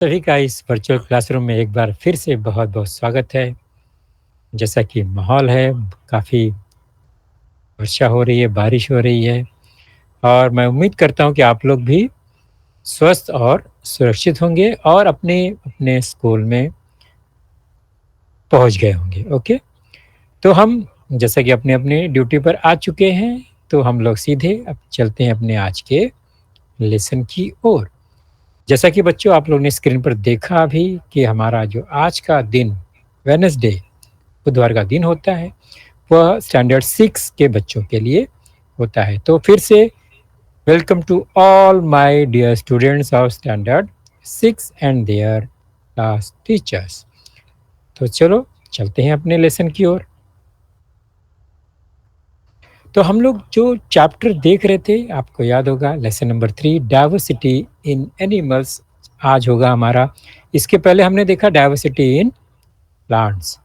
सभी का इस वर्चुअल क्लासरूम में एक बार फिर से बहुत-बहुत स्वागत है। जैसा कि माहौल है, काफ़ी वर्षा हो रही है, बारिश हो रही है और मैं उम्मीद करता हूँ कि आप लोग भी स्वस्थ और सुरक्षित होंगे और अपने-अपने स्कूल में पहुँच गए होंगे, ओके? तो हम जैसा कि अपने-अपने ड्यूटी पर आ चुके हैं, तो हम लोग सीधे अब चलते हैं अपने आज के लेसन की ओर। जैसा कि बच्चों आप लोगों ने स्क्रीन पर देखा अभी कि हमारा जो आज का दिन वेडनेसडे बुधवार का दिन होता है, वह स्टैंडर्ड 6 के बच्चों के लिए होता है। तो फिर से welcome to all my dear students of standard 6 and their class teachers. तो चलो चलते हैं अपने लेसन की ओर। तो हम लोग जो चैप्टर देख रहे थे आपको याद होगा lesson number 3 diversity in animals आज होगा हमारा। इसके पहले हमने देखा डाइवर्सिटी इन प्लांट्स।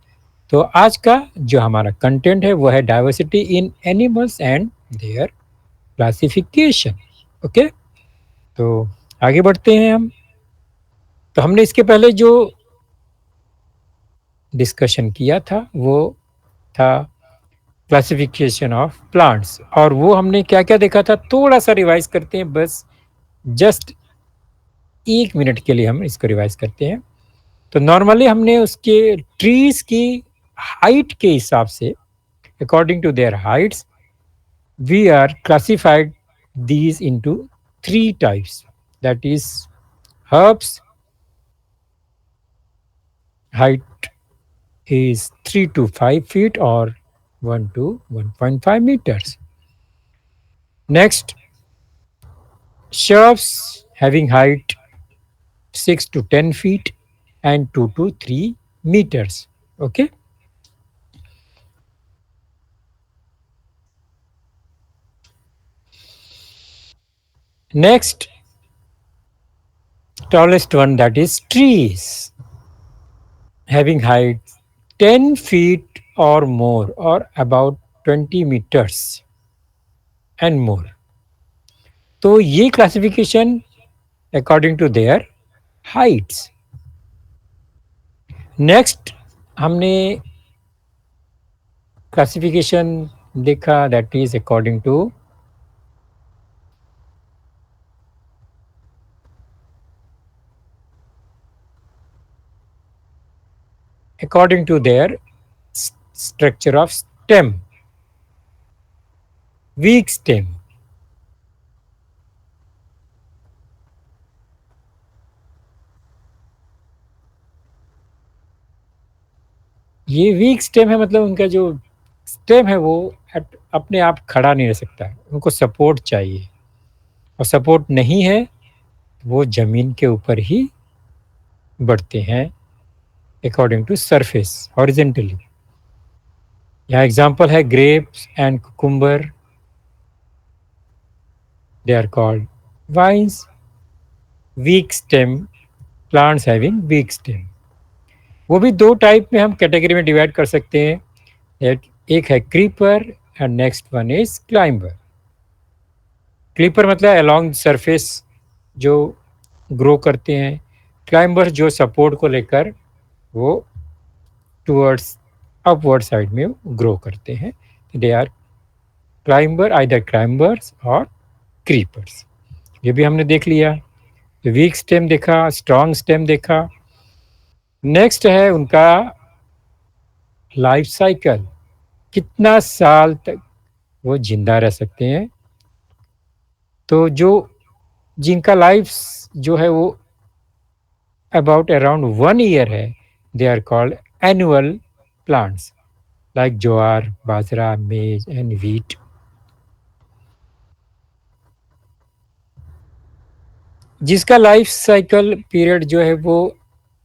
तो आज का जो हमारा कंटेंट है वो है diversity in animals and there classification. Okay, तो आगे बढ़ते हैं हम। तो हमने इसके पहले जो डिस्कशन किया था वो था क्लासिफिकेशन ऑफ प्लांट्स और वो हमने क्या क्या देखा था थोड़ा सा रिवाइज करते हैं, बस जस्ट 1 मिनट के लिए हम इसको रिवाइज करते हैं। तो नॉर्मली हमने उसके ट्रीज की हाइट के हिसाब से according to their heights we are classified these into three types, that is herbs height is 3 to 5 feet or 1 to 1.5 meters. Next, shrubs having height 6 to 10 feet and 2 to 3 meters. Okay. Next, tallest one, that is trees having height 10 feet or more or about 20 meters and more. तो ये classification according to their heights. Next हमने classification देखा that is according to their structure of stem, weak stem. ये weak stem है, मतलब उनका जो stem है वो अपने आप खड़ा नहीं रह सकता है, उनको सपोर्ट चाहिए और सपोर्ट नहीं है वो जमीन के ऊपर ही बढ़ते हैं अकॉर्डिंग टू सरफेस हॉरिजेंटली। यहाँ एग्जांपल है grapes and cucumber, they are called vines weak stem plants having weak stem. वो भी दो टाइप में हम कैटेगरी में डिवाइड कर सकते हैं, एक है creeper and next one is climber. Creeper मतलब अलोंग सरफेस जो ग्रो करते हैं, क्लाइंबर जो सपोर्ट को लेकर वो टूवर्ड्स अपवर्ड साइड में ग्रो करते हैं। They are climber, either climbers और क्रीपर्स। ये भी हमने देख लिया। वीक स्टेम देखा, स्ट्रॉन्ग स्टेम देखा। नेक्स्ट है उनका लाइफ साइकिल, कितना साल तक वो जिंदा रह सकते हैं। तो जो जिनका लाइफ जो है वो अबाउट अराउंड 1 ईयर है, they are called annual plants like jowar, bajra, maize and wheat. जिसका लाइफ साइकिल पीरियड जो है वो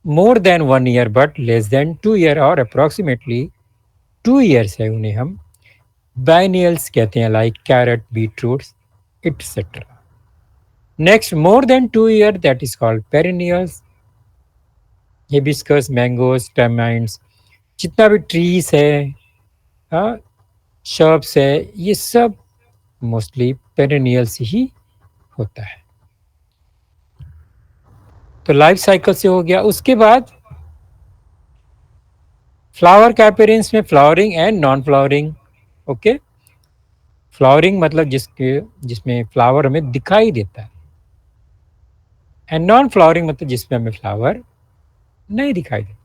more than 1 year but less than 2 year और अप्रोक्सीमेटली 2 ईयर्स है, उन्हें हम बाइनियल्स कहते हैं, like carrot, beetroots etcetera. Next more than 2 year that is called perennials, hibiscus, mangoes, tamarinds, जितना भी ट्रीज है, हाँ, शर्ब्स है, ये सब मोस्टली पेरिनियल्स ही होता है। तो लाइफ साइकिल से हो गया। उसके बाद फ्लावर का अपीयरेंस में flowering and non flowering. Okay, flowering मतलब जिसके जिसमें फ्लावर हमें दिखाई देता है, एंड नॉन फ्लावरिंग मतलब जिसमें हमें फ्लावर नहीं दिखाई देता,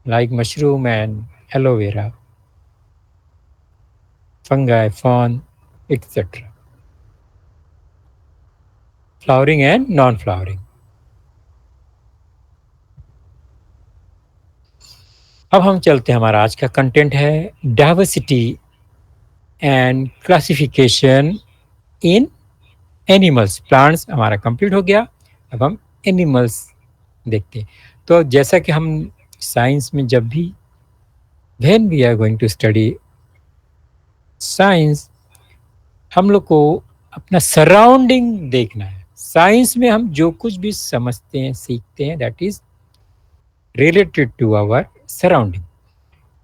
like mushroom and aloe vera, fungi, fern, etcetera. Flowering and non flowering. अब हम चलते हैं, हमारा आज का कंटेंट है diversity and classification in animals. Plants हमारा कंप्लीट हो गया, अब हम एनिमल्स देखते हैं। तो जैसा कि हम साइंस में जब भी when we are going to study science, हम लोग को अपना सराउंडिंग देखना है। साइंस में हम जो कुछ भी समझते हैं, सीखते हैं, that is related to our surrounding.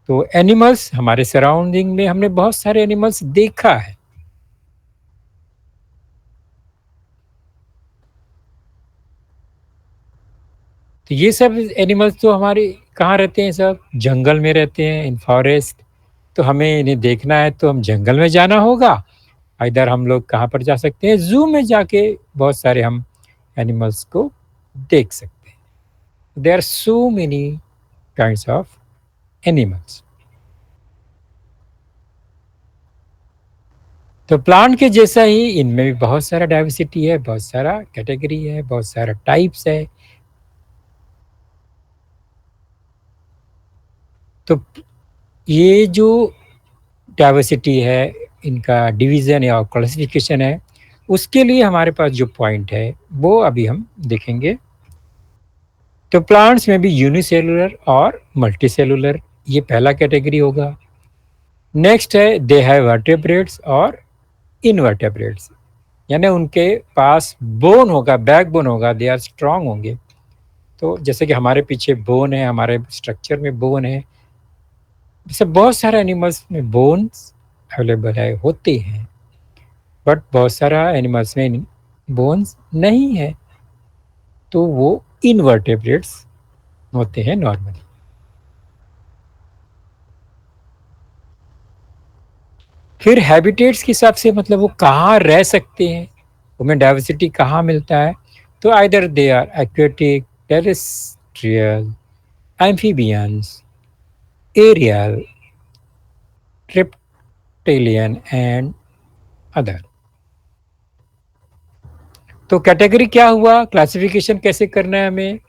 तो एनिमल्स, हमारे सराउंडिंग में हमने बहुत सारे एनिमल्स देखा है। तो ये सब एनिमल्स तो हमारे कहाँ रहते हैं? सब जंगल में रहते हैं, इन फॉरेस्ट। तो हमें इन्हें देखना है तो हम जंगल में जाना होगा। इधर हम लोग कहाँ पर जा सकते हैं? जू में जाके बहुत सारे हम एनिमल्स को देख सकते हैं। There are so many kinds of animals. तो प्लांट के जैसा ही इनमें भी बहुत सारा डाइवर्सिटी है, बहुत सारा कैटेगरी है, बहुत सारा टाइप्स है। तो ये जो डाइवर्सिटी है, इनका डिवीज़न या क्लासिफिकेशन है, उसके लिए हमारे पास जो पॉइंट है वो अभी हम देखेंगे। तो प्लांट्स में भी यूनिसेलुलर और मल्टीसेलुलर, ये पहला कैटेगरी होगा। नेक्स्ट है दे हैव वर्टेब्रेट्स और इनवर्टेब्रेट्स, यानी उनके पास बोन होगा, बैक बोन होगा, दे आर स्ट्रांग होंगे। तो जैसे कि हमारे पीछे बोन है, हमारे स्ट्रक्चर में बोन है, जैसे बहुत सारे एनिमल्स में बोन्स अवेलेबल है, होते हैं। बट बहुत सारा एनिमल्स में बोन्स नहीं है, तो वो इनवर्टेब्रेट्स होते हैं नॉर्मली। फिर हैबिटेट्स के हिसाब से, मतलब वो कहाँ रह सकते हैं, उनमें डाइवर्सिटी कहाँ मिलता है। तो either they are aquatic, terrestrial, amphibians, aerial, reptilian and other. तो कैटेगरी क्या हुआ, क्लासिफिकेशन कैसे करना है हमें?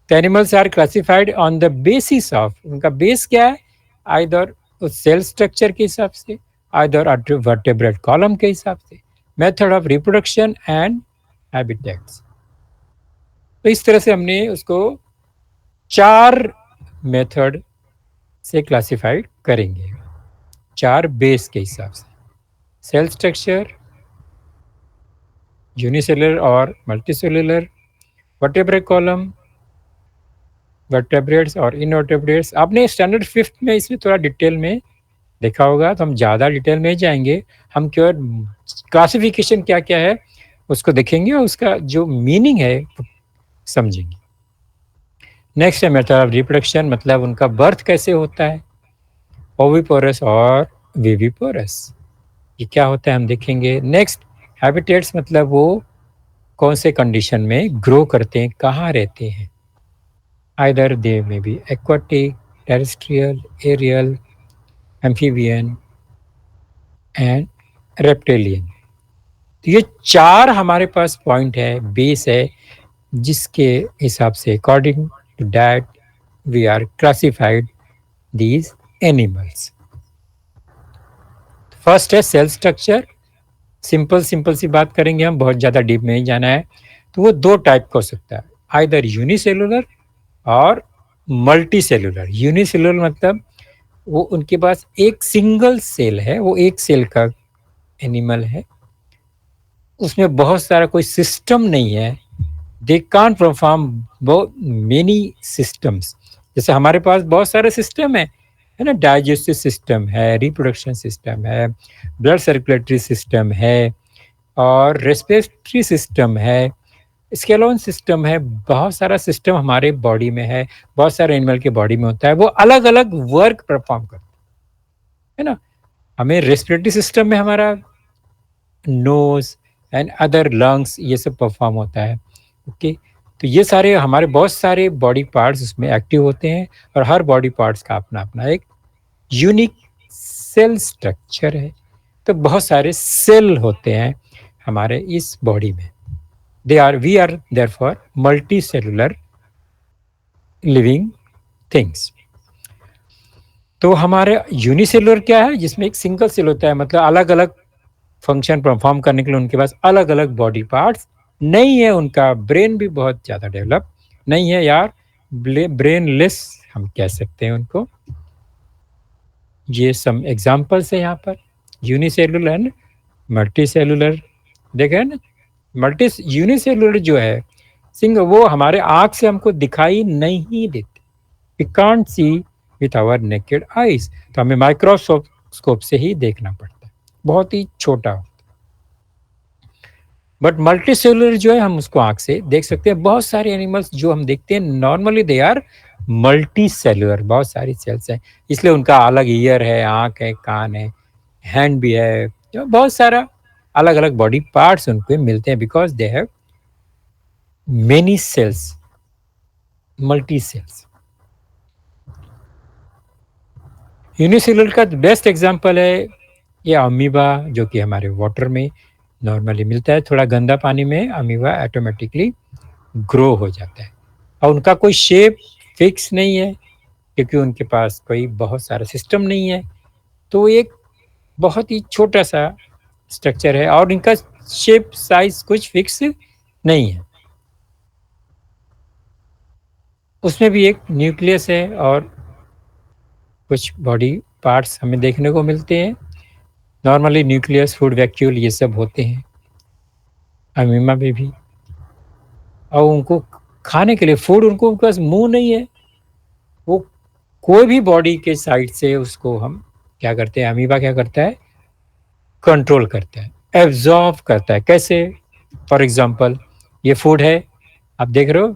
तो animals are classified on the basis of, उनका बेस क्या है? आइदर सेल स्ट्रक्चर के हिसाब से, आइदर वर्टेब्रेट कॉलम के हिसाब से, method of reproduction and habitats. तो इस तरह से हमने उसको चार मेथड से क्लासिफाइड करेंगे, चार बेस के हिसाब से। सेल स्ट्रक्चर, यूनिसेलुलर और मल्टीसेलुलर, वर्टेब्रेट कॉलम, वर्टेब्रेट्स और इनवर्टेब्रेट्स। आपने स्टैंडर्ड फिफ्थ में इसमें थोड़ा डिटेल में देखा होगा, तो हम ज़्यादा डिटेल में जाएंगे। हम केवल क्लासिफिकेशन क्या क्या है उसको देखेंगे और उसका जो मीनिंग है समझेंगे। नेक्स्ट है मेथड ऑफ रिप्रोडक्शन, मतलब उनका बर्थ कैसे होता है, ओविपोरस और विविपोरस, ये क्या होता है हम देखेंगे। नेक्स्ट हैबिटेट्स, मतलब वो कौन से कंडीशन में ग्रो करते हैं, कहाँ रहते हैं। Either they may be aquatic, terrestrial, aerial, amphibian and reptilian. तो ये चार हमारे पास पॉइंट है, बेस है, जिसके हिसाब से according to that we are classified these animals. First है सेल स्ट्रक्चर। सिंपल सिंपल सी बात करेंगे हम, बहुत ज़्यादा डीप में नहीं जाना है। तो वो दो टाइप का हो सकता है, आइदर यूनिसेलुलर और मल्टी सेलुलर। यूनिसेलुलर मतलब वो उनके पास एक सिंगल सेल है, वो एक सेल का एनिमल है, उसमें बहुत सारा कोई सिस्टम नहीं है। दे कांट परफॉर्म बहुत मेनी सिस्टम्स। जैसे हमारे पास बहुत सारे सिस्टम है ना, डाइजेस्टिव सिस्टम है, रिप्रोडक्शन सिस्टम है, ब्लड सर्कुलेटरी सिस्टम है, और रेस्पिरेटरी सिस्टम है, स्केलेटन सिस्टम है, बहुत सारा सिस्टम हमारे बॉडी में है, बहुत सारे एनिमल के बॉडी में होता है, वो अलग अलग वर्क परफॉर्म करते है ना। हमें रेस्पिरेटरी सिस्टम में हमारा नोज एंड अदर लंग्स ये सब परफॉर्म होता है। ओके, तो ये सारे हमारे बहुत सारे बॉडी पार्ट्स उसमें एक्टिव होते हैं, और हर बॉडी पार्ट्स का अपना अपना एक यूनिक सेल स्ट्रक्चर है। तो बहुत सारे सेल होते हैं हमारे इस बॉडी में। We are there for multi cellular living things. तो हमारे यूनिसेलुलर क्या है, जिसमें एक सिंगल सेल होता है, मतलब अलग अलग फंक्शन परफॉर्म करने के लिए उनके पास अलग अलग बॉडी पार्ट्स नहीं है, उनका ब्रेन भी बहुत ज़्यादा डेवलप नहीं है यार, ब्रेनलेस हम कह सकते हैं उनको। ये सम एग्जांपल्स है यहाँ पर, यूनिसेलुलर एंड मल्टी सेलुलर। देखें ना, मल्टी यूनिसेलुलर जो है वो हमारे आँख से हमको दिखाई नहीं देते, we can't see with our naked eyes, तो हमें माइक्रोस्कोप से ही देखना पड़ता है, बहुत ही छोटा। बट मल्टी सेलुलर जो है हम उसको आंख से देख सकते हैं। बहुत सारे एनिमल्स जो हम देखते हैं normally they are multi cellular, बहुत सारी सेल्स हैं, इसलिए उनका अलग ईयर है, आंख है, कान है, हैंड भी है, तो बहुत सारा अलग अलग बॉडी पार्ट्स उनको मिलते हैं, because they have many cells, multi cells. Unicellular का बेस्ट एग्जांपल है ये अमीबा, जो कि हमारे वाटर में नॉर्मली मिलता है। थोड़ा गंदा पानी में अमीबा ऑटोमेटिकली ग्रो हो जाता है, और उनका कोई शेप फिक्स नहीं है, क्योंकि उनके पास कोई बहुत सारा सिस्टम नहीं है, तो एक बहुत ही छोटा सा स्ट्रक्चर है, और इनका शेप साइज कुछ फिक्स नहीं है। उसमें भी एक न्यूक्लियस है और कुछ बॉडी पार्ट्स हमें देखने को मिलते हैं। नॉर्मली न्यूक्लियस, फूड वैक्यूल ये सब होते हैं अमीबा में भी, और उनको खाने के लिए फूड, उनको पास मुंह नहीं है, वो कोई भी बॉडी के साइड से उसको हम क्या करते हैं, अमीबा क्या करता है, कंट्रोल करता है, एब्जॉर्ब करता है। कैसे? फॉर एग्जांपल ये फूड है, आप देख रहे हो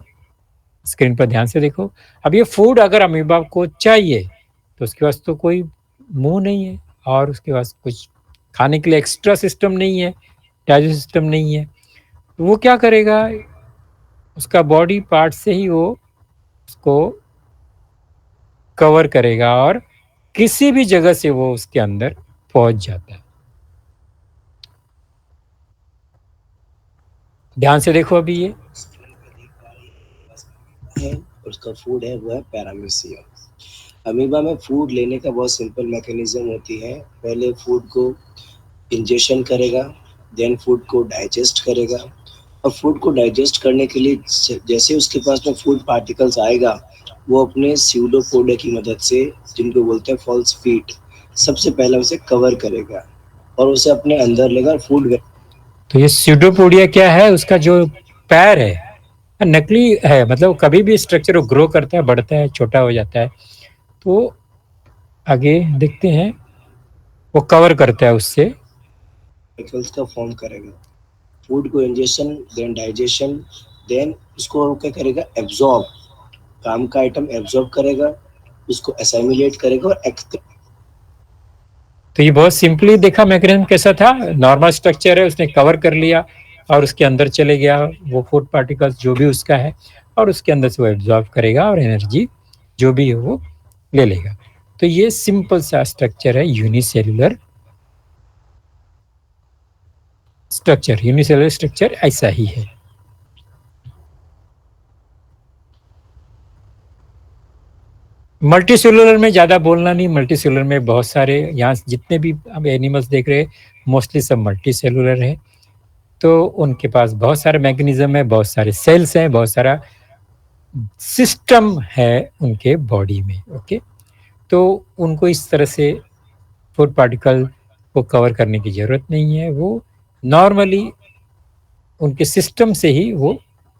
स्क्रीन पर, ध्यान से देखो। अब ये फूड अगर अमीबा को चाहिए, तो उसके पास तो कोई मुंह नहीं है, और उसके पास कुछ खाने के लिए एक्स्ट्रा सिस्टम नहीं है, डाइजेस्ट सिस्टम नहीं है, तो वो क्या करेगा, उसका बॉडी पार्ट से ही वो उसको कवर करेगा, और किसी भी जगह से वो उसके अंदर पहुंच जाता है। ध्यान से देखो अभी ये है, उसका फूड है वो है पैरामीशियम। अमीबा में फूड लेने का बहुत सिंपल मैकेनिज्म होती है, पहले फूड को इंजेक्शन करेगा, देन फूड को डाइजेस्ट करेगा, और फूड को डाइजेस्ट करने के लिए जैसे उसके पास में फूड पार्टिकल्स आएगा, वो अपने स्यूडोपोडिया की मदद से, जिनको बोलते हैं फॉल्स फीट, सबसे पहले उसे कवर करेगा और उसे अपने अंदर लेगा फूड। तो ये स्यूडोपोडिया क्या है, उसका जो पैर है नकली है, मतलब कभी भी स्ट्रक्चर वो ग्रो करता है, बढ़ता है, छोटा हो जाता है, तो आगे देखते हैं वो कवर करता है उससे, पार्टिकल्स का फॉर्म करेगा। फूड को इंजेक्शन, देन डाइजेशन, देन उसको क्या करेगा, एब्जॉर्ब, काम का आइटम एब्जॉर्ब करेगा, उसको असाइमिलेट करेगा और तो ये बहुत सिंपली देखा मैकेनिज्म कैसा था, नॉर्मल स्ट्रक्चर है, उसने कवर कर लिया और उसके अंदर चले गया वो फूड पार्टिकल्स जो भी उसका है, और उसके अंदर से वो एब्जॉर्ब करेगा और एनर्जी जो भी है वो ले लेगा। तो ये सिंपल सा स्ट्रक्चर है यूनिसेलुलर स्ट्रक्चर। यूनिसेलुलर स्ट्रक्चर ऐसा ही है। मल्टीसेलुलर में ज़्यादा बोलना नहीं, मल्टीसेलुलर में बहुत सारे, यहाँ जितने भी हम एनिमल्स देख रहे हैं मोस्टली सब मल्टीसेलुलर है, तो उनके पास बहुत सारे मैकेनिज्म है, बहुत सारे सेल्स हैं, बहुत सारा सिस्टम है उनके बॉडी में। ओके, तो उनको इस तरह से फूड पार्टिकल को कवर करने की ज़रूरत नहीं है, वो नॉर्मली उनके सिस्टम से ही वो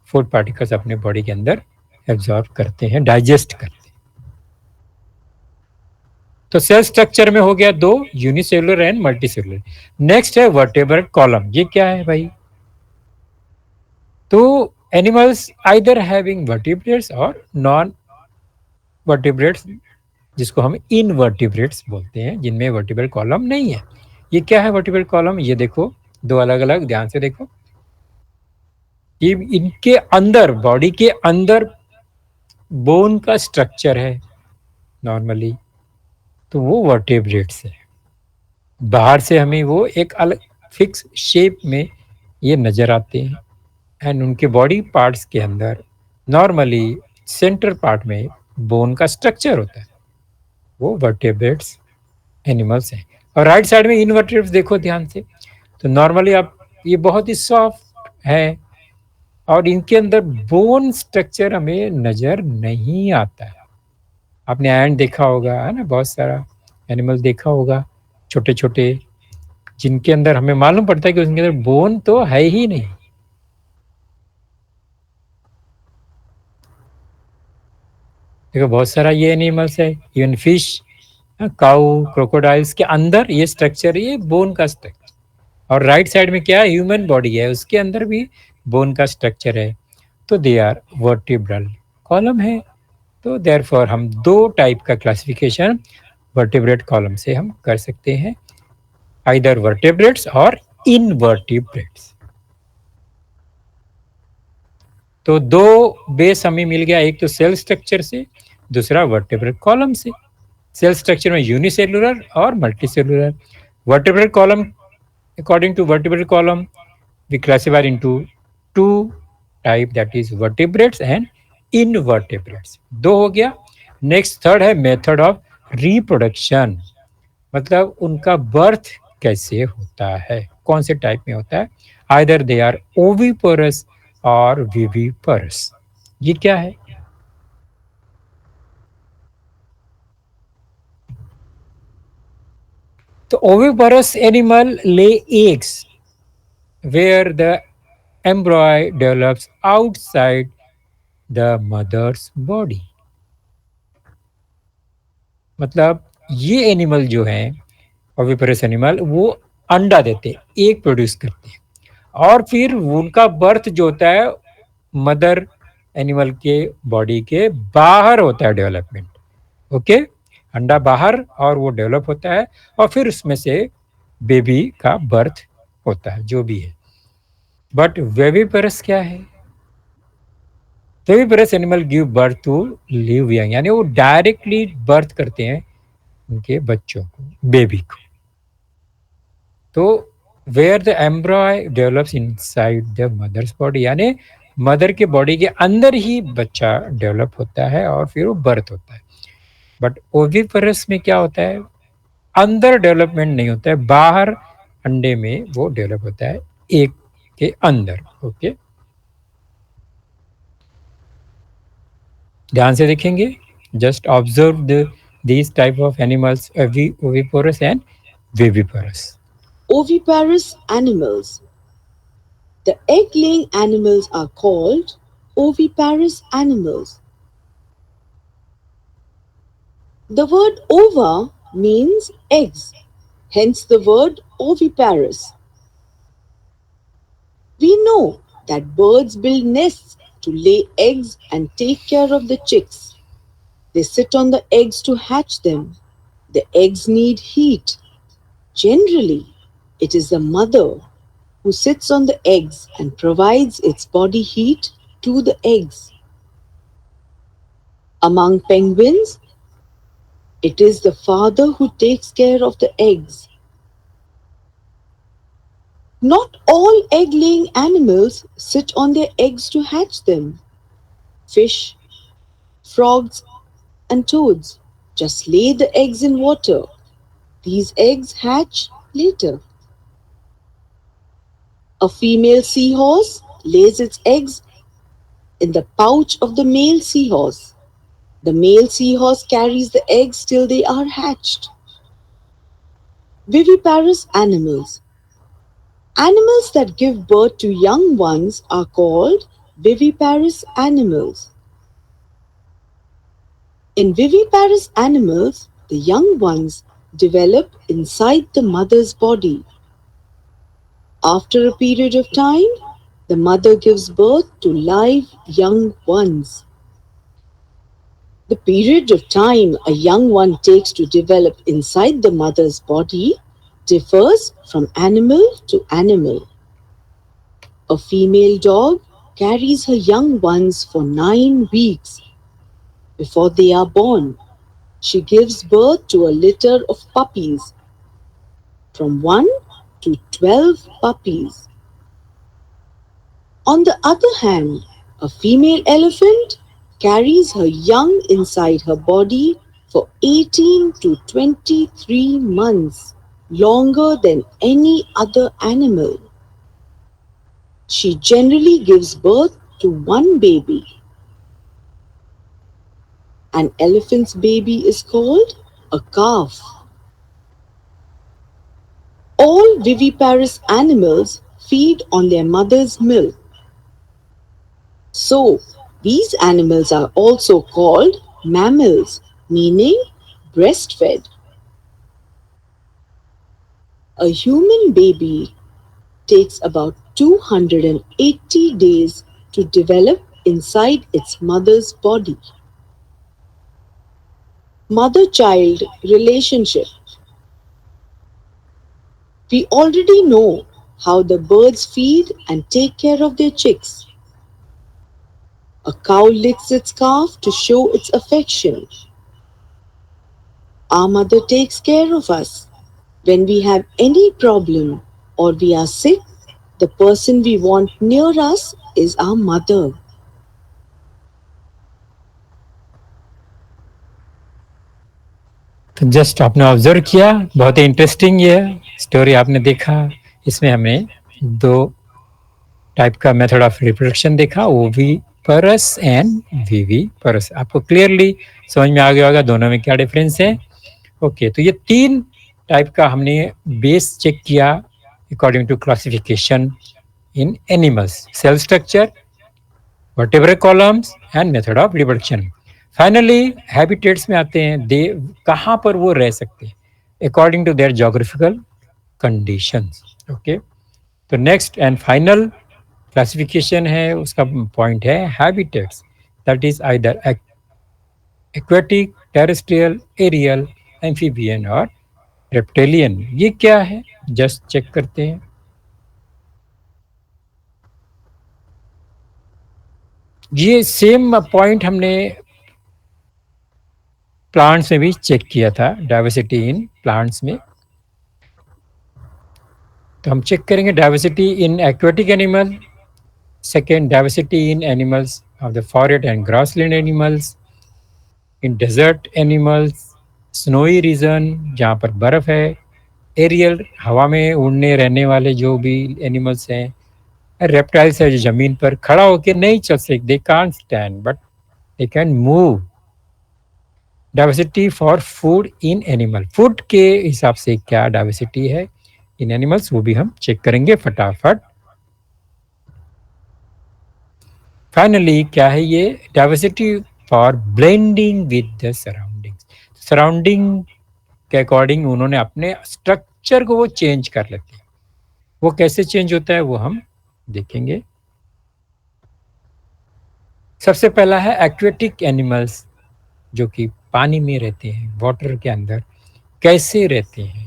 फूड पार्टिकल्स अपने बॉडी के अंदर एब्जॉर्ब करते हैं, डाइजेस्ट करते हैं। तो सेल स्ट्रक्चर में हो गया दो, यूनिसेलुलर एंड मल्टीसेलुलर। नेक्स्ट है वर्टेब्रेट कॉलम। ये क्या है भाई? तो एनिमल्स आइदर हैविंग वर्टिब्रेट्स और नॉन वर्टिब्रेट्स, जिसको हम इनवर्टिब्रेट्स बोलते हैं, जिनमें वर्टिब्रल कॉलम नहीं है। ये क्या है वर्टिब्रल कॉलम? ये देखो, दो अलग अलग, ध्यान से देखो। ये इनके अंदर, बॉडी के अंदर बोन का स्ट्रक्चर है नॉर्मली, तो वो वर्टिब्रेट्स है। बाहर से हमें वो एक अलग फिक्स शेप में ये नजर आते हैं, एंड उनके बॉडी पार्ट्स के अंदर नॉर्मली सेंटर पार्ट में बोन का स्ट्रक्चर होता है। वो वर्टिब्रेट्स एनिमल्स हैं। और राइट साइड में इनवर्टिब्रेट्स देखो ध्यान से, तो नॉर्मली आप, ये बहुत ही सॉफ्ट है और इनके अंदर बोन स्ट्रक्चर हमें नजर नहीं आता है। आपने एंड देखा होगा, है ना, बहुत सारा एनिमल देखा होगा छोटे छोटे, जिनके अंदर हमें मालूम पड़ता है कि उनके अंदर बोन तो है ही नहीं। देखो बहुत सारा ये एनिमल्स है, इवन फिश, काऊ, क्रोकोडाइल्स के अंदर ये स्ट्रक्चर, ये बोन का स्ट्रक्चर। और राइट साइड में क्या है? ह्यूमन बॉडी है, उसके अंदर भी बोन का स्ट्रक्चर है। तो दे आर वर्टिब्रल कॉलम है। तो देयरफॉर हम दो टाइप का क्लासिफिकेशन वर्टिब्रेट कॉलम से हम कर सकते हैं, आइदर वर्टिब्रेट्स और इनवर्टिब्रेट्स। तो दो बेस हमें मिल गया, एक तो सेल स्ट्रक्चर से, दूसरा वर्टिब्रेट कॉलम से। सेल स्ट्रक्चर में यूनिसेलुलर और multicellular. Vertebrate column, according to vertebrate column, we classify into two type, that is vertebrates and invertebrates। दो हो गया। नेक्स्ट थर्ड है मेथड ऑफ रिप्रोडक्शन, मतलब उनका बर्थ कैसे होता है, कौन से टाइप में होता है। आइदर दे आर ओविपोरस और विविपोरस। ये क्या है? तो oviparous animal lay eggs where the embryo develops outside the mother's body। मतलब ये एनिमल जो हैं, ओविपरस एनिमल, वो अंडा देते हैं, एग प्रोड्यूस करते हैं, और फिर उनका बर्थ जो होता है मदर एनिमल के बॉडी के बाहर होता है, डेवलपमेंट। ओके, अंडा बाहर और वो डेवलप होता है, और फिर उसमें से बेबी का बर्थ होता है, जो भी है। बट वेविपरस क्या है? Viviparous animal give birth to live young, यानी वो डायरेक्टली बर्थ करते हैं उनके बच्चों को, बेबी को। तो where the embryo develops inside the mother's body, यानी मदर के बॉडी के अंदर ही बच्चा डेवलप होता है और फिर वो बर्थ होता है। बट ओविपरस में क्या होता है? अंदर डेवलपमेंट नहीं होता है, बाहर अंडे में वो डेवलप होता है, एग के अंदर। ओके, ध्यान से देखेंगे, just observe these type of animals, oviporous and viviparous। Oviparous animals. The egg-laying animals are called oviparous animals. The word ova means eggs, hence the word oviparous. We know that birds build nests to lay eggs and take care of the chicks. They sit on the eggs to hatch them. The eggs need heat. Generally, it is the mother who sits on the eggs and provides its body heat to the eggs. Among penguins, it is the father who takes care of the eggs. Not all egg-laying animals sit on their eggs to hatch them. Fish, frogs, and toads just lay the eggs in water. These eggs hatch later. A female seahorse lays its eggs in the pouch of the male seahorse. The male seahorse carries the eggs till they are hatched. Viviparous animals. Animals that give birth to young ones are called viviparous animals. In viviparous animals, The young ones develop inside the mother's body. After a period of time, the mother gives birth to live young ones. The period of time a young one takes to develop inside the mother's body differs from animal to animal. A female dog carries her young ones for 9 weeks before they are born. She gives birth to a litter of puppies, from 1 to 12 puppies. On the other hand, a female elephant carries her young inside her body for 18 to 23 months, longer than any other animal. She generally gives birth to one baby. An elephant's baby is called a calf. All viviparous animals feed on their mother's milk. So, these animals are also called mammals, meaning breastfed. A human baby takes about 280 days to develop inside its mother's body. Mother-child relationship. We already know how the birds feed and take care of their chicks. A cow licks its calf to show its affection. Our mother takes care of us. When we have any problem or we are sick, the person we want near us is our mother. तो just आपने observe किया, बहुत ही interesting ये story आपने देखा। इसमें हमने दो टाइप का मेथड ऑफ रिप्रोडक्शन देखा, ओवी परस एंड वीवी परस। आपको क्लियरली समझ में आ गया होगा दोनों में क्या डिफरेंस है। ओके, तो ये तीन टाइप का हमने बेस चेक किया according to classification in animals, cell structure, vertebral columns and method of reproduction. Finally habitats में आते हैं, दे कहाँ पर वो रह सकते हैं according to their geographical conditions. Okay, तो नेक्स्ट एंड फाइनल क्लासिफिकेशन है, उसका पॉइंट है habitats, that is either aquatic, terrestrial, aerial, amphibian और रेप्टेलियन। ये क्या है जस्ट चेक करते हैं। ये सेम पॉइंट हमने प्लांट्स में भी चेक किया था, डाइवर्सिटी इन प्लांट्स में। तो हम चेक करेंगे diversity in aquatic animal, second diversity in animals of the forest and grassland animals, in desert animals, snowy region जहाँ पर बर्फ़ है, एरियल हवा में उड़ने रहने वाले जो भी एनिमल्स हैं, रेप्टाइल्स है जो ज़मीन पर खड़ा होकर नहीं चल सकते, they can't stand but they can move. Diversity for food in animal, food के हिसाब से क्या डाइवर्सिटी है इन एनिमल्स, वो भी हम चेक करेंगे फटाफट। फाइनली क्या है ये diversity for blending with the surroundings, surrounding के अकॉर्डिंग उन्होंने अपने स्ट्रक्चर को वो चेंज कर लेते हैं। वो कैसे चेंज होता है वो हम देखेंगे। सबसे पहला है एक्वेटिक एनिमल्स, जो कि पानी में रहते हैं, वाटर के अंदर कैसे रहते हैं।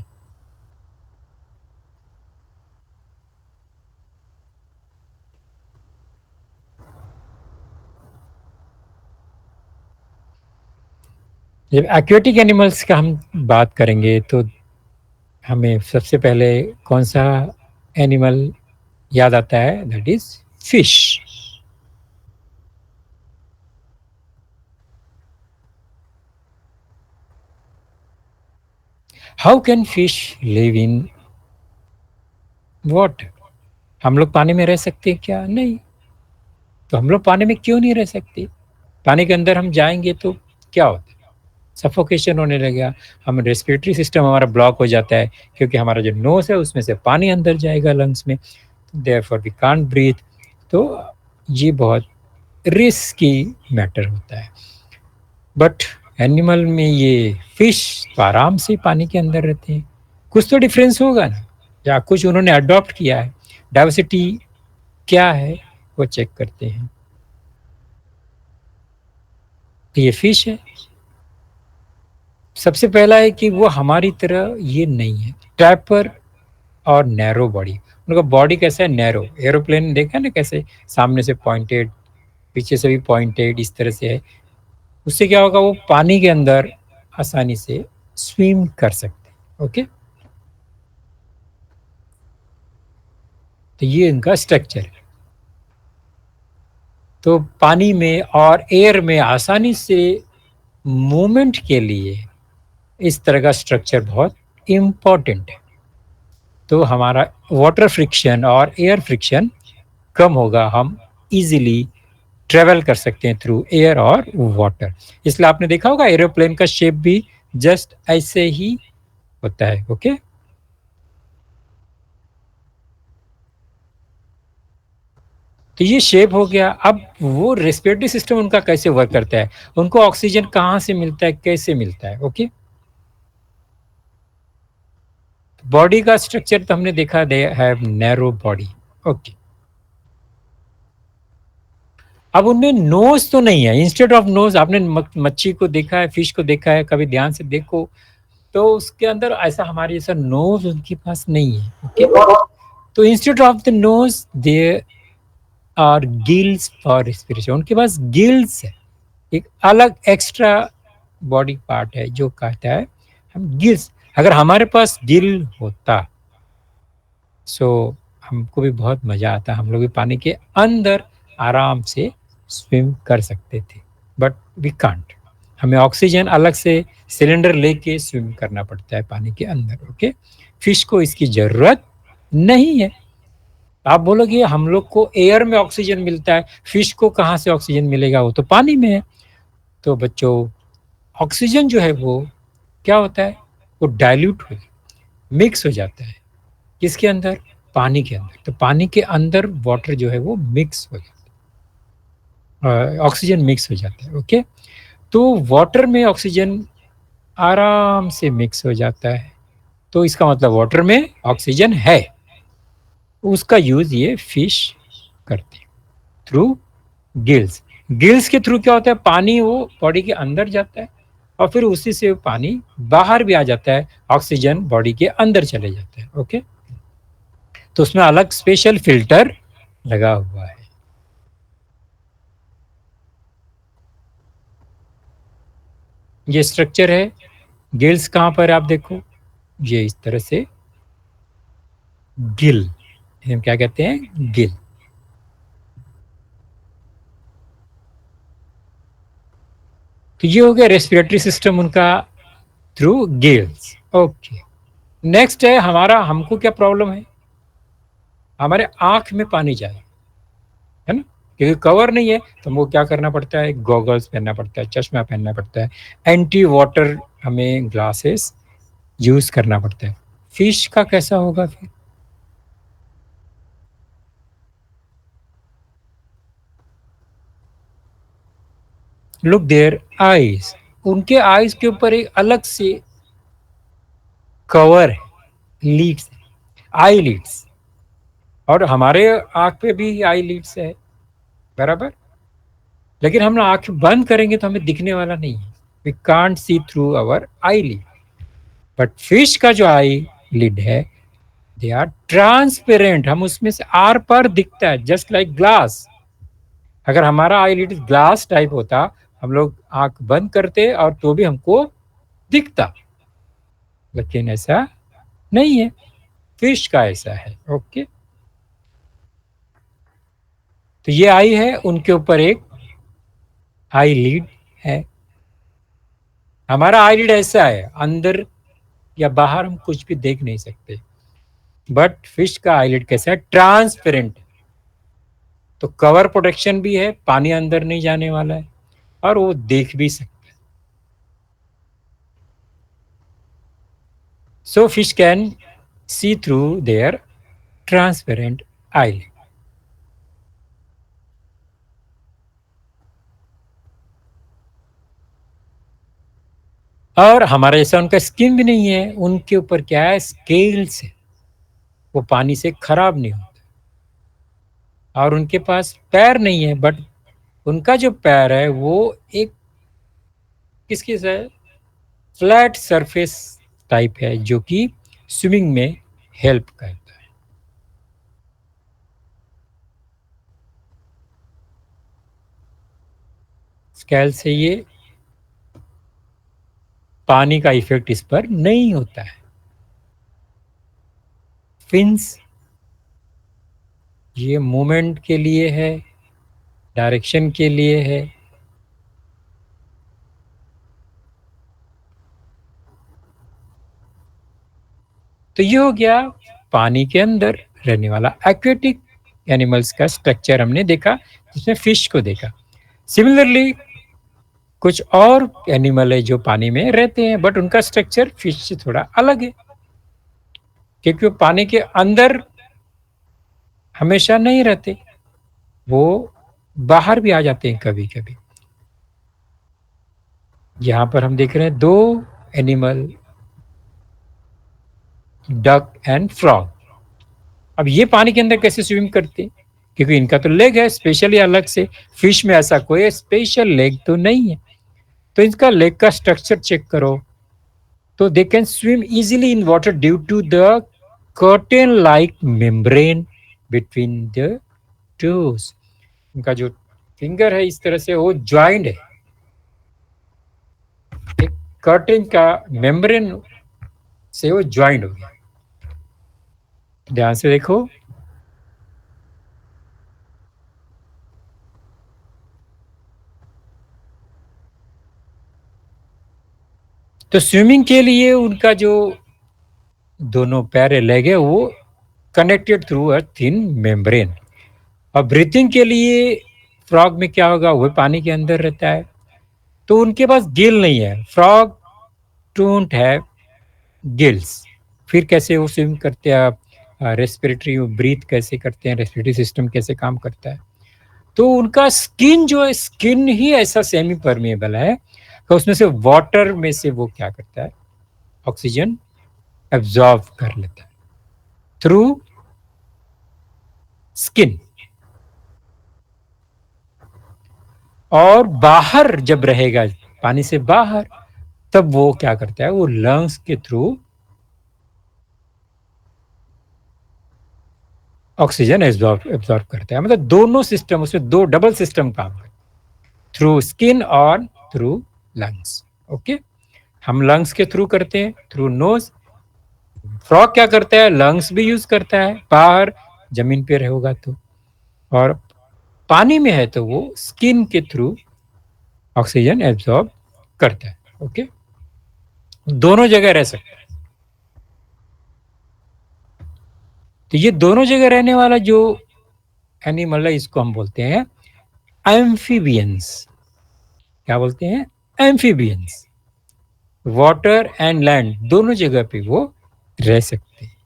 जब एक्वेटिक एनिमल्स का हम बात करेंगे तो हमें सबसे पहले कौन सा एनिमल याद आता है, that is fish. How can fish live in water? हम लोग पानी में रह सकते हैं क्या? नहीं। तो हम लोग पानी में क्यों नहीं रह सकते? पानी के अंदर हम जाएंगे तो क्या होता है, सफोकेशन होने लगेगा, हम रेस्पिरेटरी सिस्टम हमारा ब्लॉक हो जाता है, क्योंकि हमारा जो नोज है उसमें से पानी अंदर जाएगा लंग्स में, देयरफॉर वी कांट ब्रीथ। तो ये बहुत रिस्की मैटर होता है। बट एनिमल में ये फिश तो आराम से पानी के अंदर रहते हैं, कुछ तो डिफरेंस होगा ना, या कुछ उन्होंने अडॉप्ट किया है, डाइवर्सिटी क्या है वो चेक करते हैं। तो ये फिश है। सबसे पहला है कि वो हमारी तरह ये नहीं है, टैपर और नैरो बॉडी। उनका बॉडी कैसा है, नैरो। एरोप्लेन देखा ना कैसे सामने से पॉइंटेड, पीछे से भी पॉइंटेड, इस तरह से है। उससे क्या होगा, वो पानी के अंदर आसानी से स्विम कर सकते हैं। ओके, तो ये इनका स्ट्रक्चर है। तो पानी में और एयर में आसानी से मूवमेंट के लिए इस तरह का स्ट्रक्चर बहुत इम्पोर्टेंट है। तो हमारा वाटर फ्रिक्शन और एयर फ्रिक्शन कम होगा, हम इजीली ट्रेवल कर सकते हैं थ्रू एयर और वाटर। इसलिए आपने देखा होगा एरोप्लेन का शेप भी जस्ट ऐसे ही होता है। ओके, तो ये शेप हो गया। अब वो रेस्पिरेटरी सिस्टम उनका कैसे वर्क करता है, उनको ऑक्सीजन कहाँ से मिलता है, कैसे मिलता है। ओके, बॉडी का स्ट्रक्चर तो हमने देखा, they have narrow body. Okay, अब उनमें नोज तो नहीं है, इंस्टेड ऑफ नोज। आपने मच्छी को देखा है, फिश को देखा है, कभी ध्यान से देखो तो उसके अंदर ऐसा हमारे जैसा नोज उनके पास नहीं है। ओके, तो instead of the nose there are gills for respiration. उनके पास गिल्स है, एक अलग एक्स्ट्रा बॉडी पार्ट है जो कहता है हम गिल्स। अगर हमारे पास गिल होता सो हमको भी बहुत मजा आता, हम लोग भी पानी के अंदर आराम से स्विम कर सकते थे, बट वी कांट। हमें ऑक्सीजन अलग से सिलेंडर लेके स्विम करना पड़ता है पानी के अंदर। ओके, फिश को इसकी जरूरत नहीं है। आप बोलोगे हम लोग को एयर में ऑक्सीजन मिलता है, फिश को कहाँ से ऑक्सीजन मिलेगा, वो तो पानी में है। तो बच्चों, ऑक्सीजन जो है वो क्या होता है, वो डाइल्यूट हो, मिक्स हो जाता है किसके अंदर, पानी के अंदर। तो पानी के अंदर वाटर जो है वो मिक्स हो जाता है, ऑक्सीजन मिक्स हो जाता है। ओके, तो वाटर में ऑक्सीजन आराम से मिक्स हो जाता है, तो इसका मतलब वाटर में ऑक्सीजन है। उसका यूज ये फिश करते हैं थ्रू गिल्स। गिल्स के थ्रू क्या होता है, पानी वो बॉडी के अंदर जाता है और फिर उसी से पानी बाहर भी आ जाता है, ऑक्सीजन बॉडी के अंदर चले जाता है। ओके, तो उसमें अलग स्पेशल फिल्टर लगा हुआ है। ये स्ट्रक्चर है। गिल्स कहाँ पर आप देखो, ये इस तरह से गिल, हम क्या कहते हैं, गिल। तो ये हो गया रेस्पिरेटरी सिस्टम उनका थ्रू गिल्स। ओके, नेक्स्ट है हमारा, हमको क्या प्रॉब्लम है, हमारे आंख में पानी जाए, है ना, क्योंकि कवर नहीं है तो हमको क्या करना पड़ता है, गॉगल्स पहनना पड़ता है, चश्मा पहनना पड़ता है, एंटी वाटर हमें ग्लासेस यूज करना पड़ता है। फिश का कैसा होगा फिर, लुक देयर आईज, उनके आईज के ऊपर एक अलग से कवर है, लीड्स, आई लीड्स। और हमारे आंख पे भी आई लीड्स है, बराबर। लेकिन हम आंख बंद करेंगे तो हमें दिखने वाला नहीं है, we can't see through our eye lid. But fish का जो आई लिड है, दे आर ट्रांसपेरेंट, हम उसमें से आर पार दिखता है, जस्ट लाइक ग्लास। अगर हमारा आई लिड ग्लास टाइप होता, हम लोग आंख बंद करते और तो भी हमको दिखता, लेकिन ऐसा नहीं है, फिश का ऐसा है। ओके, तो ये आई है, उनके ऊपर एक आई लीड है। हमारा आई लीड ऐसा है, अंदर या बाहर हम कुछ भी देख नहीं सकते, बट फिश का आईलिड कैसा है, ट्रांसपेरेंट। तो कवर प्रोटेक्शन भी है, पानी अंदर नहीं जाने वाला है और वो देख भी सकता है। So fish can see through their transparent eyelid. और हमारा जैसा उनका स्किन भी नहीं है, उनके ऊपर क्या है, स्केल्स है, वो पानी से खराब नहीं होता। और उनके पास पैर नहीं है, बट उनका जो पैर है वो एक किसकी है, फ्लैट सरफेस टाइप है, जो कि स्विमिंग में हेल्प करता है। स्केल से ये पानी का इफेक्ट इस पर नहीं होता है। फिन्स ये मूवमेंट के लिए है, डायरेक्शन के लिए है। तो ये हो गया पानी के अंदर रहने वाला एक्वेटिक एनिमल्स का स्ट्रक्चर हमने देखा, जिसमें फिश को देखा। सिमिलरली कुछ और एनिमल है जो पानी में रहते हैं, बट उनका स्ट्रक्चर फिश से थोड़ा अलग है, क्योंकि वो पानी के अंदर हमेशा नहीं रहते, वो बाहर भी आ जाते हैं कभी कभी। यहां पर हम देख रहे हैं दो एनिमल, डक एंड फ्रॉग। अब ये पानी के अंदर कैसे स्विम करते हैं, क्योंकि इनका तो लेग है स्पेशली अलग से, फिश में ऐसा कोई स्पेशल लेग तो नहीं है। तो इनका लेग का स्ट्रक्चर चेक करो, तो they can swim easily in water due to the curtain like membrane between the toes. इनका जो फिंगर है इस तरह से वो ज्वाइंट है, एक कर्टेन का मेम्ब्रेन से वो ज्वाइंट हो गया। ध्यान से देखो, तो स्विमिंग के लिए उनका जो दोनों पैर लेग है वो connected through a thin membrane. और ब्रीथिंग के लिए फ्रॉग में क्या होगा, वो पानी के अंदर रहता है, तो उनके पास गिल नहीं है। Frog don't have gills. फिर कैसे वो स्विम करते हैं, रेस्पिरेटरी ब्रीथ कैसे करते हैं, रेस्पिरेटरी सिस्टम कैसे काम करता है। तो उनका स्किन जो है, स्किन ही ऐसा सेमी परमेबल है कि उसमें से वाटर में से वो क्या करता है, ऑक्सीजन एब्जॉर्ब कर लेता है थ्रू स्किन। और बाहर जब रहेगा पानी से बाहर, तब वो क्या करता है, वो लंग्स के थ्रू ऑक्सीजन एब्जॉर्ब करता है। मतलब दोनों सिस्टम, उसमें दो डबल सिस्टम काम करते हैं, थ्रू स्किन और थ्रू लंग्स। ओके, हम लंग्स के थ्रू करते हैं, थ्रू नोज। फ्रॉग क्या करता है, लंग्स भी यूज करता है बाहर जमीन पे होगा तो, और पानी में है तो वो स्किन के थ्रू ऑक्सीजन एब्जॉर्ब करता है। ओके, दोनों जगह रह सकता है। तो ये दोनों जगह रहने वाला जो एनिमल है, इसको हम बोलते हैं एम्फीबियंस। क्या बोलते हैं, एम्फीबियंस। वाटर एंड लैंड दोनों जगह पे वो रह सकते हैं।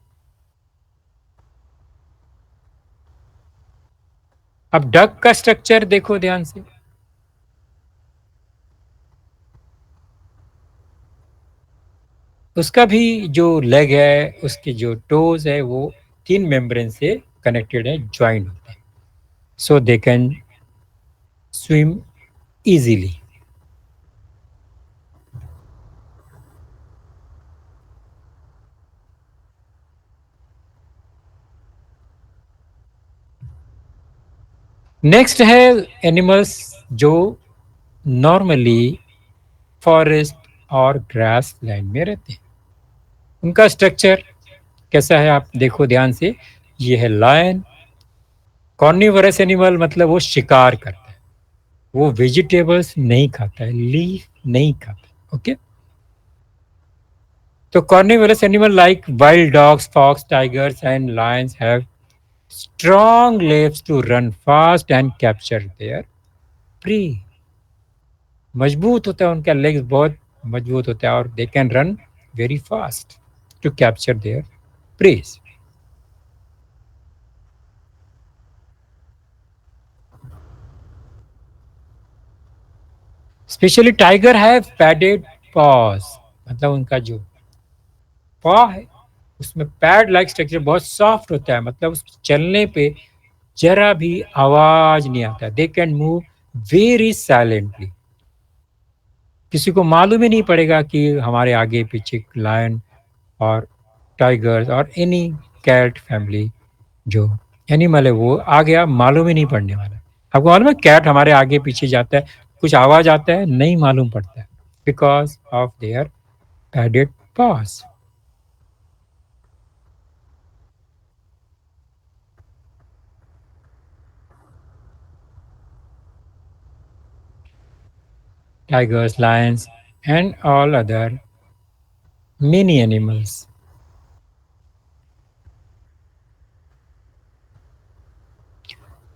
अब डक का स्ट्रक्चर देखो ध्यान से। उसका भी जो लेग है, उसके जो टोज है, वो तीन मेम्ब्रेन से कनेक्टेड है, ज्वाइंट होते हैं, so they can swim easily. Next है एनिमल्स जो नॉर्मली फॉरेस्ट और ग्रास लैंड में रहते हैं। उनका स्ट्रक्चर कैसा है, आप देखो ध्यान से। ये है लायन। कॉर्निवरस एनिमल मतलब वो शिकार करता है, वो वेजिटेबल्स नहीं खाता है, लीफ नहीं खाता। ओके, तो carnivorous animal like wild dogs, fox, tigers, and lions have strong legs to run fast and capture their prey. मजबूत होता है उनका लेग्स, बहुत मजबूत होता है, और they can run very fast to capture their preys. Specially tiger have padded paws, मतलब उनका जो पॉ है उसमें पैड लाइक स्ट्रक्चर बहुत सॉफ्ट होता है, मतलब उस चलने पे जरा भी आवाज नहीं आता। They can move very silently, किसी को मालूम ही नहीं पड़ेगा कि हमारे आगे पीछे लायन और टाइगर्स और एनी कैट फैमिली जो एनिमल है वो आ गया, मालूम ही नहीं पड़ने वाला। आपको मालूम है कैट हमारे आगे पीछे जाता है, कुछ आवाज आता है नहीं मालूम पड़ता है, because of their padded paws. Tigers, lions, and all other many animals.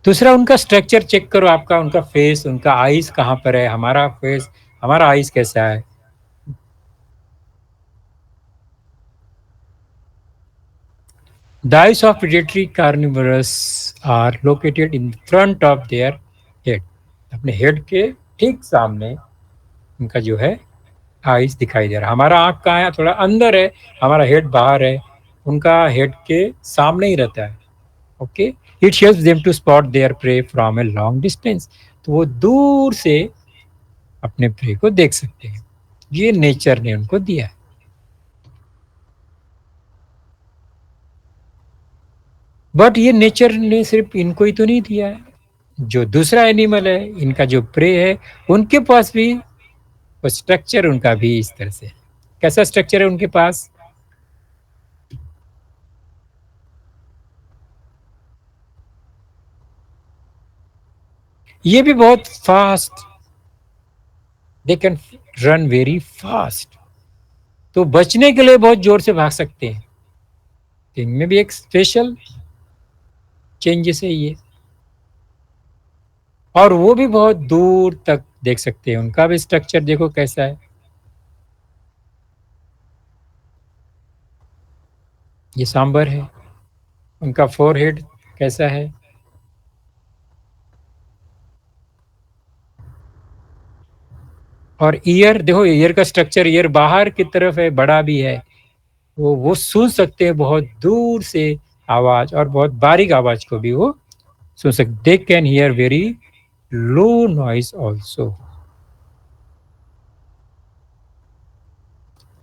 दूसरा उनका स्ट्रक्चर चेक करो, आपका उनका फेस, उनका आईज कहाँ पर है, हमारा फेस, हमारा आईज कैसा है। The eyes of predatory carnivores are located in front of their head. अपने हेड के ठीक सामने उनका जो है आईज दिखाई दे रहा है। हमारा आँख कहाँ है, थोड़ा अंदर है, हमारा हेड बाहर है, उनका हेड के सामने ही रहता है। Okay, it helps them to spot their prey from a long distance, तो वो दूर से अपने प्रे को देख सकते हैं। ये नेचर ने उनको दिया है। बट ये नेचर ने सिर्फ इनको ही तो नहीं दिया है, जो दूसरा एनिमल है, इनका जो प्रे है, उनके पास भी वो स्ट्रक्चर उनका भी इस तरह से। कैसा स्ट्रक्चर है उनके पास? ये भी बहुत fast, they can run very fast, तो बचने के लिए बहुत जोर से भाग सकते हैं। इनमें भी एक स्पेशल चेंजेस है ये, और वो भी बहुत दूर तक देख सकते हैं। उनका भी स्ट्रक्चर देखो कैसा है। ये सांबर है, उनका फोरहेड कैसा है। और ईयर देखो, ईयर का स्ट्रक्चर, ईयर बाहर की तरफ है, बड़ा भी है, वो सुन सकते हैं बहुत दूर से आवाज, और बहुत बारीक आवाज को भी वो सुन सकते। They can hear very low noise also.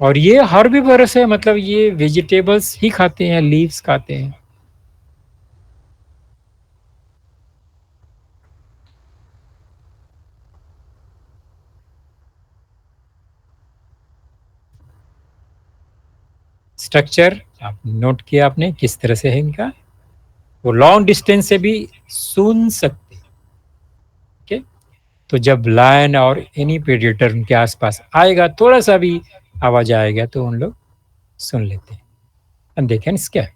और ये हर्बीवरस है, मतलब ये वेजिटेबल्स ही खाते हैं, लीव्स खाते हैं। स्ट्रक्चर आप नोट किया आपने किस तरह से है इनका, वो लॉन्ग डिस्टेंस से भी सुन सकते हैं। ओके, तो जब लायन और एनी प्रेडेटर उनके आसपास आएगा, थोड़ा सा भी आवाज आएगा तो उन लोग सुन लेते हैं, एंड दे कैन स्कैप।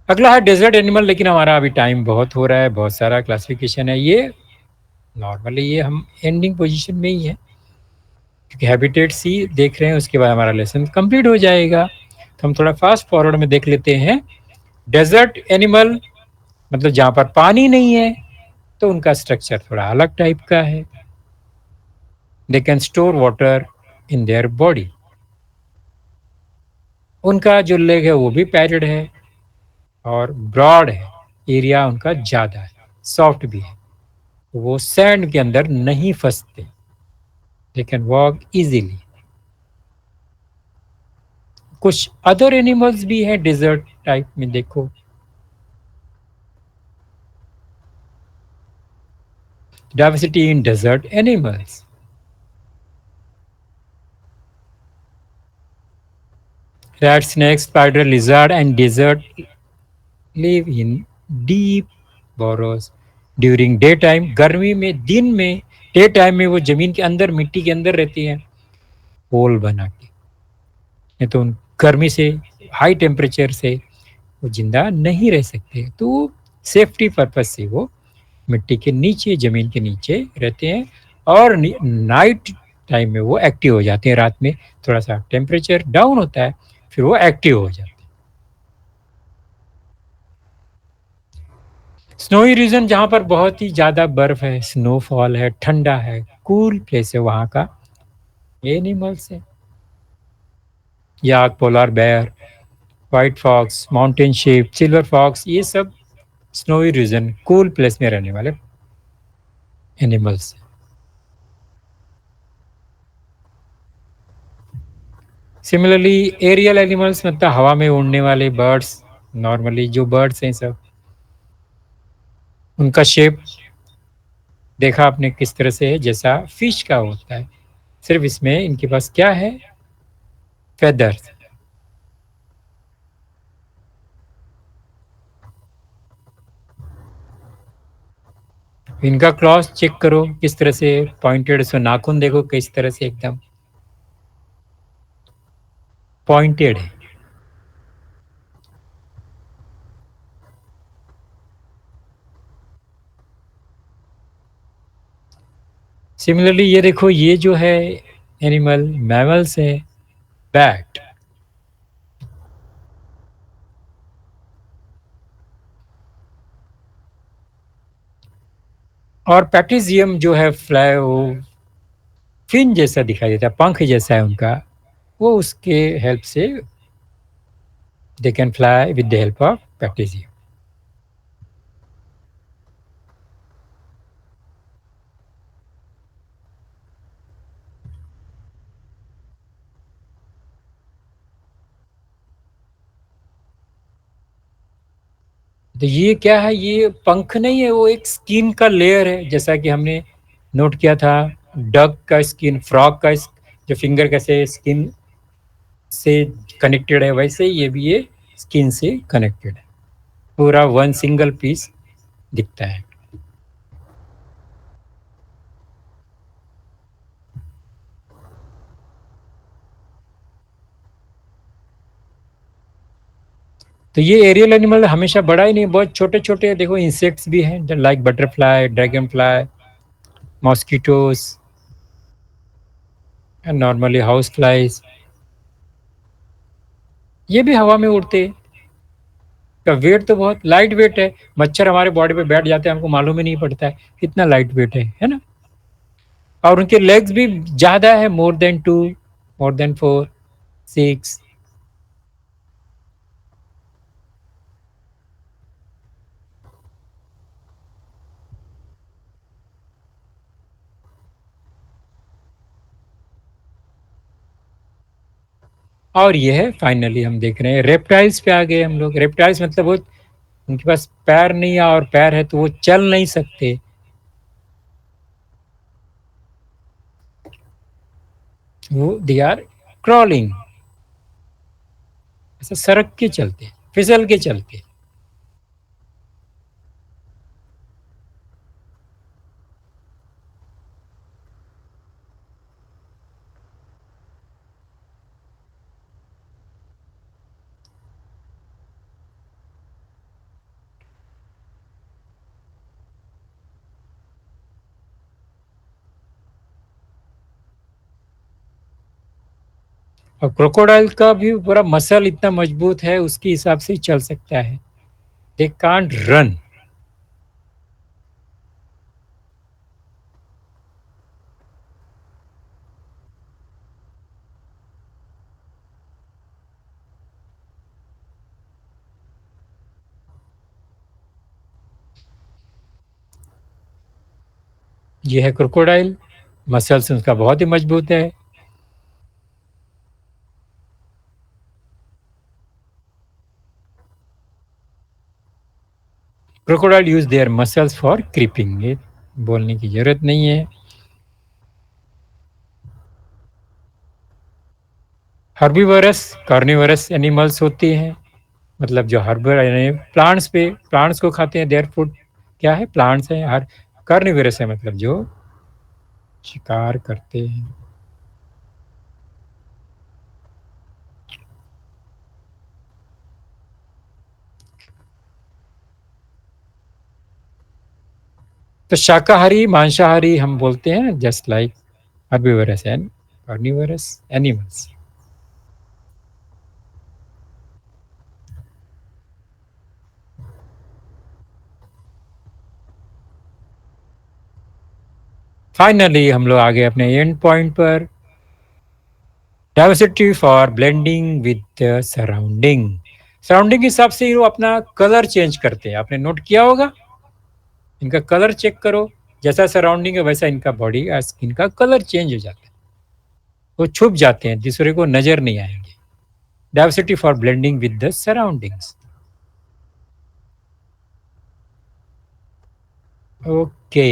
अगला है डेजर्ट एनिमल, लेकिन हमारा अभी टाइम बहुत हो रहा है, बहुत सारा क्लासिफिकेशन है। ये नॉर्मली ये हम एंडिंग पोजीशन में ही है, क्योंकि हैबिटेट सी देख रहे हैं, उसके बाद हमारा लेसन कंप्लीट हो जाएगा। तो हम थोड़ा फास्ट फॉरवर्ड में देख लेते हैं। डेजर्ट एनिमल मतलब जहाँ पर पानी नहीं है, तो उनका स्ट्रक्चर थोड़ा अलग टाइप का है। They can store water in their body. उनका जो लेग है वो भी पैडेड है और ब्रॉड है, एरिया उनका ज़्यादा है, सॉफ्ट भी है, वो सैंड के अंदर नहीं फंसते। They can walk easily. कुछ अदर एनिमल्स भी हैं डेजर्ट टाइप में, देखो diversity in desert animals. Rat, snake, spider, lizard and desert live in deep burrows during daytime. गर्मी में, दिन में, डे टाइम में वो जमीन के अंदर, मिट्टी के अंदर रहती हैं, होल बना के। नहीं तो उन गर्मी से, हाई टेम्परेचर से वो जिंदा नहीं रह सकते, तो सेफ्टी पर्पज से वो मिट्टी के नीचे, जमीन के नीचे रहते हैं। और नाइट टाइम में वो एक्टिव हो जाते हैं। रात में थोड़ा सा टेम्परेचर डाउन होता है, फिर वो एक्टिव हो जाते हैं। स्नोई रीजन जहाँ पर बहुत ही ज़्यादा बर्फ है, स्नोफॉल है, ठंडा है, कूल प्लेस है, वहाँ का एनिमल्स है। Yak, polar bear, white fox, mountain sheep, silver fox, ये सब स्नोई रीजन कूल प्लेस में रहने वाले एनिमल्स। सिमिलरली एरियल एनिमल्स मतलब हवा में उड़ने वाले बर्ड्स, नॉर्मली जो बर्ड्स हैं सब, उनका शेप देखा आपने किस तरह से है, जैसा फिश का होता है, सिर्फ इसमें इनके पास क्या है, फेदर्स। इनका क्लॉस चेक करो किस तरह से पॉइंटेड, सो नाखून देखो किस तरह से एकदम पॉइंटेड है। सिमिलरली ये देखो, ये जो है एनिमल मैमल्स है, बैट। और पैट्रिजियम जो है फ्लाई, वो फिन जैसा दिखाई देता है, पंख जैसा है उनका, वो उसके हेल्प से they can fly with the help of patagium. तो ये क्या है, ये पंख नहीं है, वो एक स्किन का लेयर है, जैसा कि हमने नोट किया था डक का स्किन, फ्रॉग का जो फिंगर कैसे स्किन से कनेक्टेड है, वैसे ही ये भी ये स्किन से कनेक्टेड है, पूरा वन सिंगल पीस दिखता है। तो ये एरियल एनिमल हमेशा बड़ा ही नहीं, बहुत छोटे छोटे देखो इंसेक्ट्स भी हैं, like butterfly, dragon fly, mosquitoes and normally house flies, ये भी हवा में उड़ते हैं। का वेट तो बहुत लाइट वेट है, मच्छर हमारे बॉडी पे बैठ जाते हैं, हमको मालूम ही नहीं पड़ता है कितना लाइट वेट है ना। और उनके लेग्स भी ज्यादा है, मोर देन 2, मोर देन 4, 6। और ये है फाइनली हम देख रहे हैं रेप्टाइल्स पे आ गए हम लोग। रेप्टाइल्स मतलब वो उनके पास पैर नहीं है, और पैर है तो वो चल नहीं सकते, वो दे आर क्रॉलिंग, ऐसा सरक के चलते, फिसल के चलते। और क्रोकोडाइल का भी पूरा मसल इतना मजबूत है, उसके हिसाब से ही चल सकता है, दे कांट रन। ये है क्रोकोडाइल, मसल्स उसका बहुत ही मजबूत है। Crocodile use their muscles for creeping, ये बोलने की जरूरत नहीं है। हर्बीवरस कार्निवरस एनिमल्स होते हैं, मतलब जो हर्बर यानी प्लांट्स पे, प्लांट्स को खाते हैं, देयर फूड क्या है, प्लांट्स है। हर कार्निवरस है मतलब जो शिकार करते हैं। तो शाकाहारी मांसाहारी हम बोलते हैं, just like herbivores and carnivorous animals. Finally हम लोग आ गए अपने एंड पॉइंट पर, diversity for blending with the surrounding. Surrounding के हिसाब से वो अपना कलर चेंज करते हैं, आपने नोट किया होगा। इनका कलर चेक करो, जैसा सराउंडिंग है वैसा इनका बॉडी और स्किन का कलर चेंज हो जाता है, वो छुप जाते हैं, दूसरे को नजर नहीं आएंगे। Diversity for blending with the surroundings. Okay,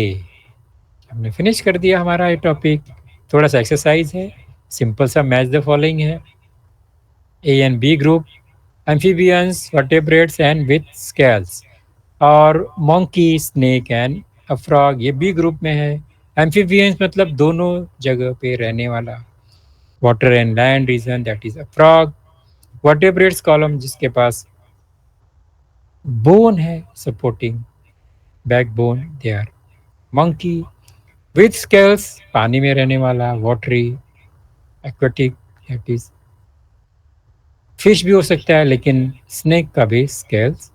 हमने फिनिश कर दिया हमारा ये टॉपिक। थोड़ा सा एक्सरसाइज है, सिंपल सा मैच द फॉलोइंग है। A and B group, amphibians, vertebrates and with scales, और monkey, snake and a frog, ये बी ग्रुप में है। एम्फीबियंस मतलब दोनों जगह पे रहने वाला, water and land region, that is a frog. Vertebrates column जिसके पास बोन है, supporting backbone, they are monkey. With scales, पानी में रहने वाला, watery, aquatic, that is fish भी हो सकता है, लेकिन स्नेक का भी स्केल्स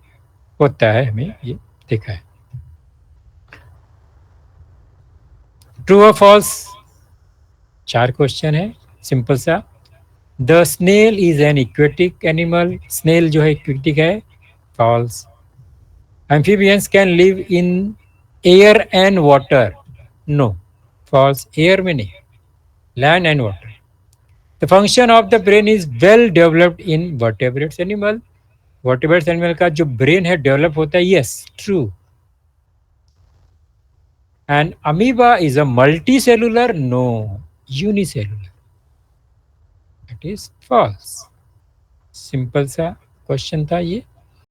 होता है, हमें ये देखा है। ट्रू और फॉल्स, 4 क्वेश्चन है, सिंपल सा। The snail is an aquatic animal, snail जो है इक्वेटिक है, false. Amphibians can live in air and water, no, false, air में नहीं, land and water. The function of the brain is well developed in vertebrates animal, vertebrates animal का जो brain है develop होता है, yes, true. And amoeba is a multi cellular, no, unicellular, that is false. Simple सा question था ये।